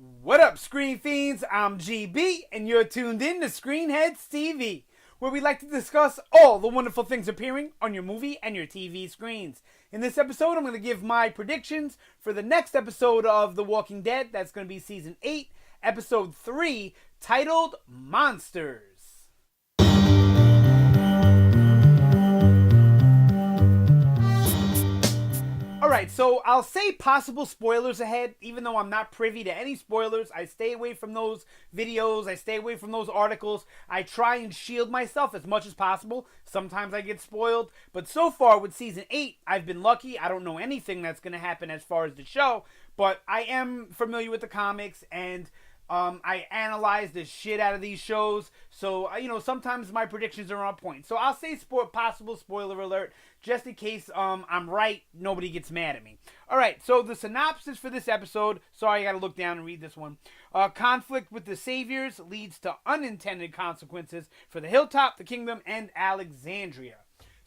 What up, Screen Fiends? I'm GB, and you're tuned in to Headz TV, where we like to discuss all the wonderful things appearing on your movie and your TV screens. In this episode, I'm going to give my predictions for the next episode of The Walking Dead. That's going to be Season 8, Episode 3, titled Monsters. Alright, so I'll say possible spoilers ahead, even though I'm not privy to any spoilers. I stay away from those videos, I stay away from those articles. I try and shield myself as much as possible. Sometimes I get spoiled, but so far with Season 8, I've been lucky. I don't know anything that's going to happen as far as the show, but I am familiar with the comics, and I analyze the shit out of these shows, so, sometimes my predictions are on point. So I'll say possible spoiler alert, just in case I'm right, nobody gets mad at me. Alright, so the synopsis for this episode, sorry I gotta look down and read this one. Conflict with the Saviors leads to unintended consequences for the Hilltop, the Kingdom, and Alexandria.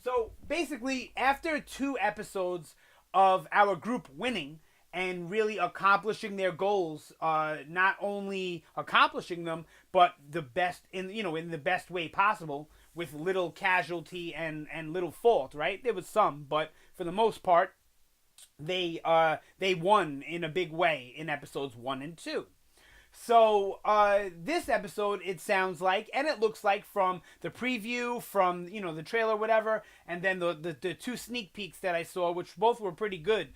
So, basically, after 2 episodes of our group winning, and really accomplishing their goals, not only accomplishing them, but the best in the best way possible, with little casualty and little fault. Right? There was some, but for the most part, they won in a big way in episodes 1 and 2. So this episode, it sounds like, and it looks like from the preview, from the trailer, whatever, and then the 2 sneak peeks that I saw, which both were pretty good.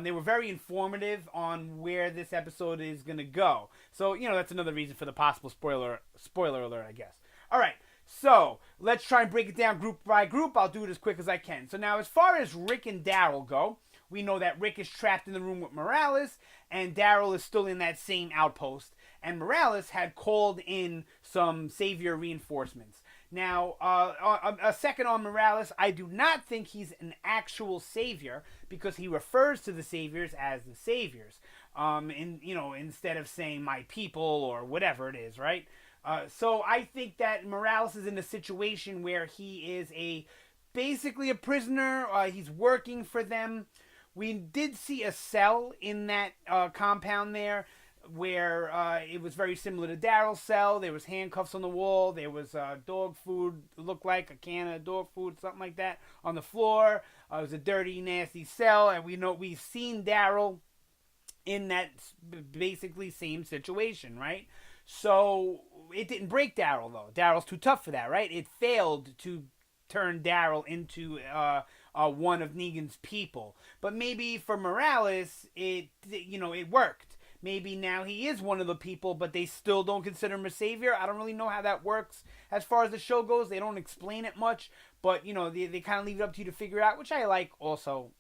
They were very informative on where this episode is gonna go. So that's another reason for the possible spoiler alert, I guess. All right. So, let's try and break it down group by group. I'll do it as quick as I can. So now, as far as Rick and Daryl go, we know that Rick is trapped in the room with Morales, and Daryl is still in that same outpost. And Morales had called in some Savior reinforcements. Now, a second on Morales, I do not think he's an actual Savior, because he refers to the Saviors as the Saviors. Instead of saying my people or whatever it is, right? So I think that Morales is in a situation where he is basically a prisoner. He's working for them. We did see a cell in that compound there, where it was very similar to Daryl's cell. There was handcuffs on the wall. There was dog food, looked like a can of dog food, something like that, on the floor. It was a dirty, nasty cell, and we've seen Daryl in that basically same situation, right? So it didn't break Daryl, though. Daryl's too tough for that, right? It failed to turn Daryl into one of Negan's people. But maybe for Morales, it worked. Maybe now he is one of the people, but they still don't consider him a savior. I don't really know how that works as far as the show goes. They don't explain it much, but they kind of leave it up to you to figure out, which I like also.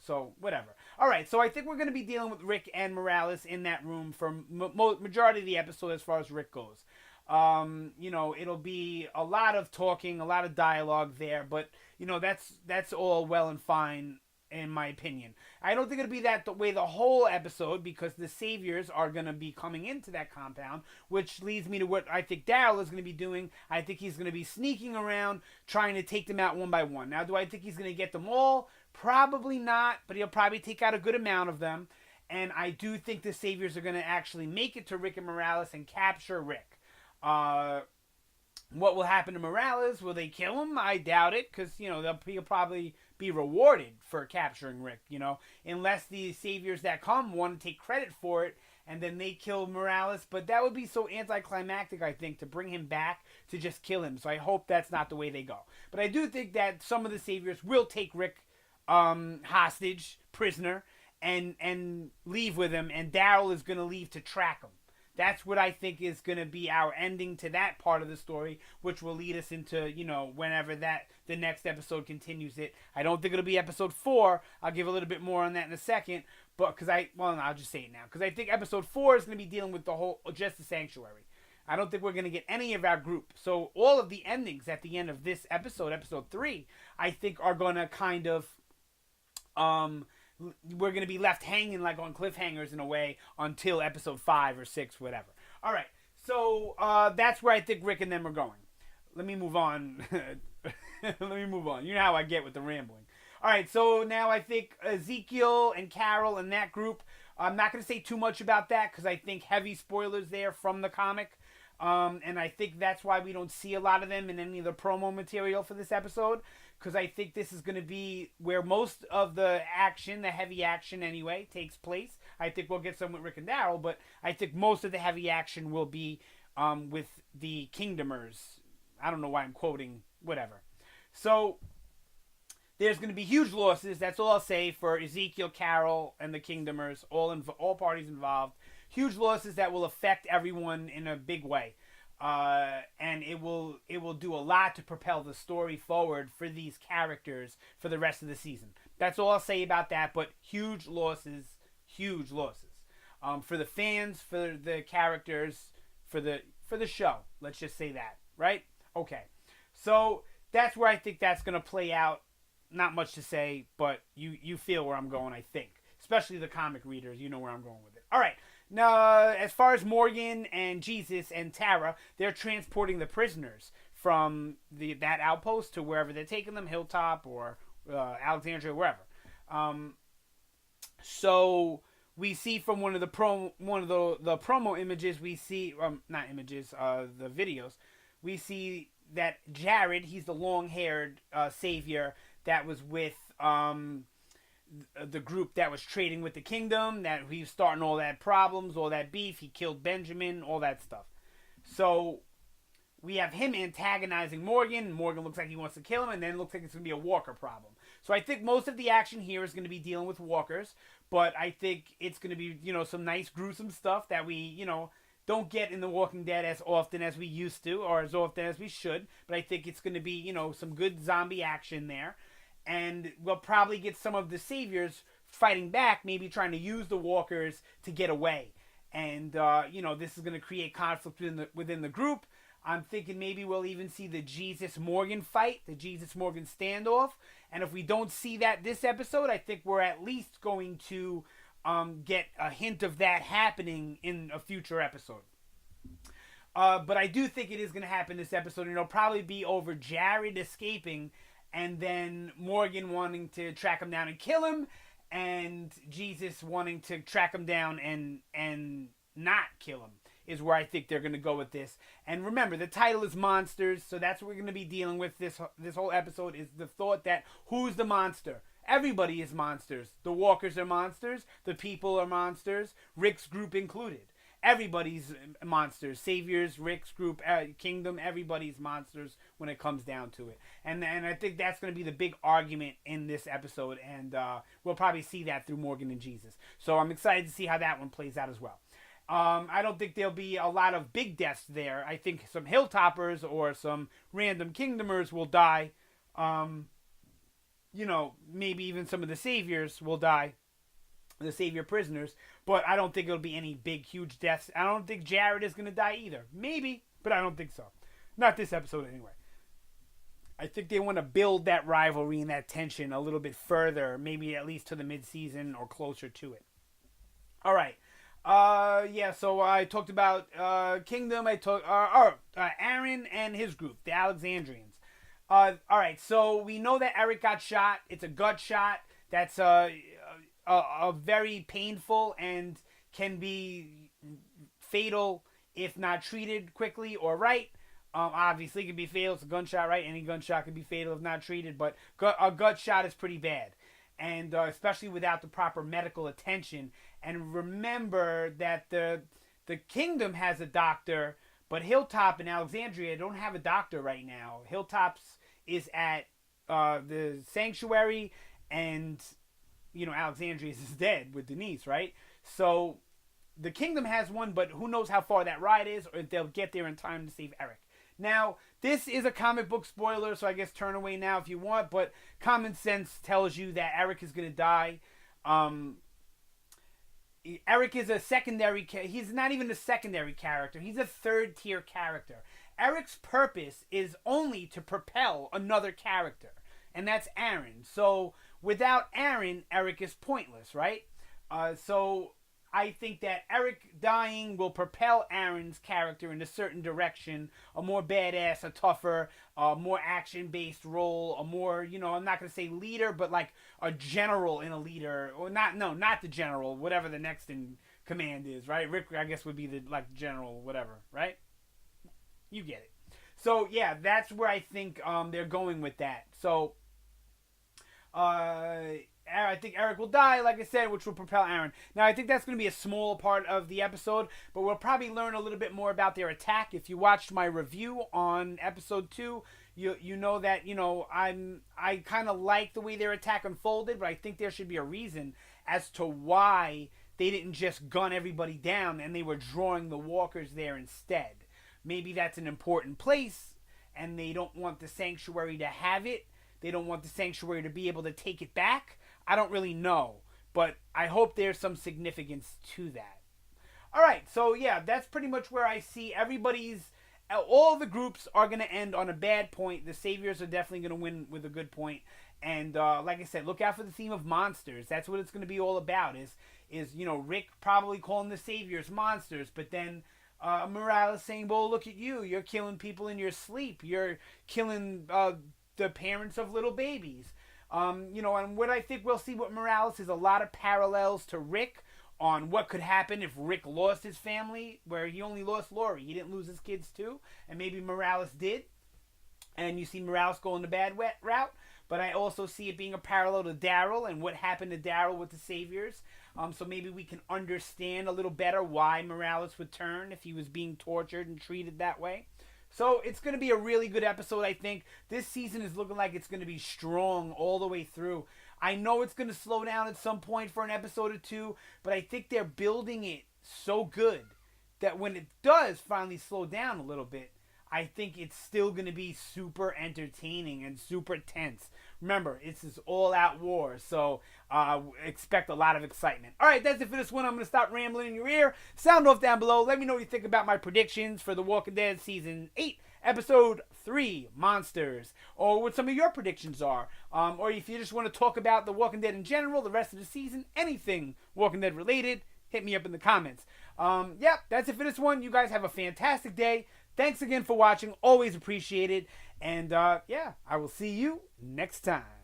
So, whatever. Alright, so I think we're going to be dealing with Rick and Morales in that room for majority of the episode as far as Rick goes. It'll be a lot of talking, a lot of dialogue there, but, that's all well and fine, in my opinion. I don't think it'll be that the way the whole episode, because the Saviors are going to be coming into that compound, which leads me to what I think Daryl is going to be doing. I think he's going to be sneaking around, trying to take them out one by one. Now, do I think he's going to get them all? Probably not, but he'll probably take out a good amount of them. And I do think the Saviors are going to actually make it to Rick and Morales and capture Rick. What will happen to Morales? Will they kill him? I doubt it, because, he'll probably be rewarded for capturing Rick, unless the Saviors that come want to take credit for it, and then they kill Morales. But that would be so anticlimactic, I think, to bring him back to just kill him. So I hope that's not the way they go. But I do think that some of the Saviors will take Rick hostage, prisoner, and leave with him, and Daryl is going to leave to track him. That's what I think is going to be our ending to that part of the story, which will lead us into, whenever the next episode continues it. I don't think it'll be episode 4. I'll give a little bit more on that in a second, but I'll just say it now, because I think episode 4 is going to be dealing with just the sanctuary. I don't think we're going to get any of our group. So all of the endings at the end of this episode 3, I think are going to kind of, we're going to be left hanging like on cliffhangers in a way until episode 5 or 6, whatever. All right, so that's where I think Rick and them are going. Let me move on. You know how I get with the rambling. All right, so now I think Ezekiel and Carol and that group, I'm not going to say too much about that because I think heavy spoilers there from the comic. And I think that's why we don't see a lot of them in any of the promo material for this episode. Because I think this is going to be where most of the action, the heavy action anyway, takes place. I think we'll get some with Rick and Daryl, but I think most of the heavy action will be with the Kingdomers. I don't know why I'm quoting, whatever. So there's going to be huge losses. That's all I'll say for Ezekiel, Carol, and the Kingdomers, all parties involved. Huge losses that will affect everyone in a big way. And it will do a lot to propel the story forward for these characters for the rest of the season. That's all I'll say about that, but huge losses. For the fans, for the characters, for the show. Let's just say that, right? Okay. So that's where I think that's going to play out. Not much to say, but you feel where I'm going, I think. Especially the comic readers, you know where I'm going with it. All right. Now, as far as Morgan and Jesus and Tara, they're transporting the prisoners from that outpost to wherever they're taking them, Hilltop or Alexandria, wherever. So we see from one of the promo images, we see not images, the videos. We see that Jared, he's the long-haired savior that was with the group that was trading with the kingdom, that he was starting all that problems, all that beef. He killed Benjamin, all that stuff. So we have him antagonizing Morgan. Morgan looks like he wants to kill him, and then it looks like it's going to be a walker problem. So I think most of the action here is going to be dealing with walkers, but I think it's going to be, some nice gruesome stuff that we, don't get in The Walking Dead as often as we used to, or as often as we should. But I think it's going to be, some good zombie action there. And we'll probably get some of the saviors fighting back, maybe trying to use the walkers to get away. And, this is going to create conflict within the group. I'm thinking maybe we'll even see the Jesus-Morgan fight, the Jesus-Morgan standoff. And if we don't see that this episode, I think we're at least going to get a hint of that happening in a future episode. But I do think it is going to happen this episode. And it'll probably be over Jared escaping and then Morgan wanting to track him down and kill him, and Jesus wanting to track him down and not kill him, is where I think they're going to go with this. And remember, the title is Monsters, so that's what we're going to be dealing with this whole episode, is the thought that who's the monster? Everybody is monsters. The walkers are monsters. The people are monsters. Rick's group included. Everybody's monsters. Saviors, Rick's group, Kingdom, everybody's monsters when it comes down to it. And I think that's going to be the big argument in this episode. And we'll probably see that through Morgan and Jesus. So I'm excited to see how that one plays out as well. I don't think there'll be a lot of big deaths there. I think some Hilltoppers or some random Kingdomers will die. Maybe even some of the Saviors will die. The Savior prisoners, but I don't think it'll be any big, huge deaths. I don't think Jared is going to die either. Maybe, but I don't think so. Not this episode anyway. I think they want to build that rivalry and that tension a little bit further, maybe at least to the mid-season or closer to it. All right. So I talked about Kingdom. I talked Aaron and his group, the Alexandrians. All right, so we know that Eric got shot. It's a gut shot. That's a very painful and can be fatal if not treated quickly or right. Obviously, it can be fatal. It's a gunshot, right? Any gunshot can be fatal if not treated, but a gut shot is pretty bad, and especially without the proper medical attention. And remember that the Kingdom has a doctor, but Hilltop and Alexandria don't have a doctor right now. Hilltop's is at the Sanctuary, and Alexandria is dead with Denise, right? So the Kingdom has one, but who knows how far that ride is, or if they'll get there in time to save Eric. Now, this is a comic book spoiler, so I guess turn away now if you want, but common sense tells you that Eric is going to die. Eric is a secondary, he's not even a secondary character, he's a third tier character. Eric's purpose is only to propel another character, and that's Aaron. So without Aaron, Eric is pointless, right? So I think that Eric dying will propel Aaron's character in a certain direction, a more badass, a tougher, more action-based role, a more, I'm not going to say leader, but like a general in a leader, or not the general, whatever the next in command is, right? Rick, I guess, would be the, like, general, whatever, right? You get it. So, yeah, that's where I think they're going with that. So, I think Eric will die, like I said, which will propel Aaron. Now, I think that's going to be a small part of the episode, but we'll probably learn a little bit more about their attack. If you watched my review on episode 2, you know that, I kind of like the way their attack unfolded, but I think there should be a reason as to why they didn't just gun everybody down and they were drawing the walkers there instead. Maybe that's an important place, and they don't want the sanctuary to have it. They don't want the sanctuary to be able to take it back. I don't really know, but I hope there's some significance to that. All right, so yeah, that's pretty much where I see all the groups are going to end on a bad point. The Saviors are definitely going to win with a good point. And like I said, look out for the theme of monsters. That's what it's going to be all about, is Rick probably calling the Saviors monsters, but then Morales saying, well, look at you. You're killing people in your sleep. You're killing the parents of little babies. And what I think we'll see with Morales is a lot of parallels to Rick on what could happen if Rick lost his family, where he only lost Lori. He didn't lose his kids too, and maybe Morales did. And you see Morales going the bad route, but I also see it being a parallel to Daryl and what happened to Daryl with the Saviors. So maybe we can understand a little better why Morales would turn if he was being tortured and treated that way. So it's going to be a really good episode, I think. This season is looking like it's going to be strong all the way through. I know it's going to slow down at some point for an episode or two, but I think they're building it so good that when it does finally slow down a little bit, I think it's still going to be super entertaining and super tense. Remember, it's this all-out war, so expect a lot of excitement. All right, that's it for this one. I'm going to stop rambling in your ear. Sound off down below. Let me know what you think about my predictions for The Walking Dead Season 8, Episode 3, Monsters, or what some of your predictions are. Or if you just want to talk about The Walking Dead in general, the rest of the season, anything Walking Dead related, hit me up in the comments. That's it for this one. You guys have a fantastic day. Thanks again for watching. Always appreciate it. And I will see you next time.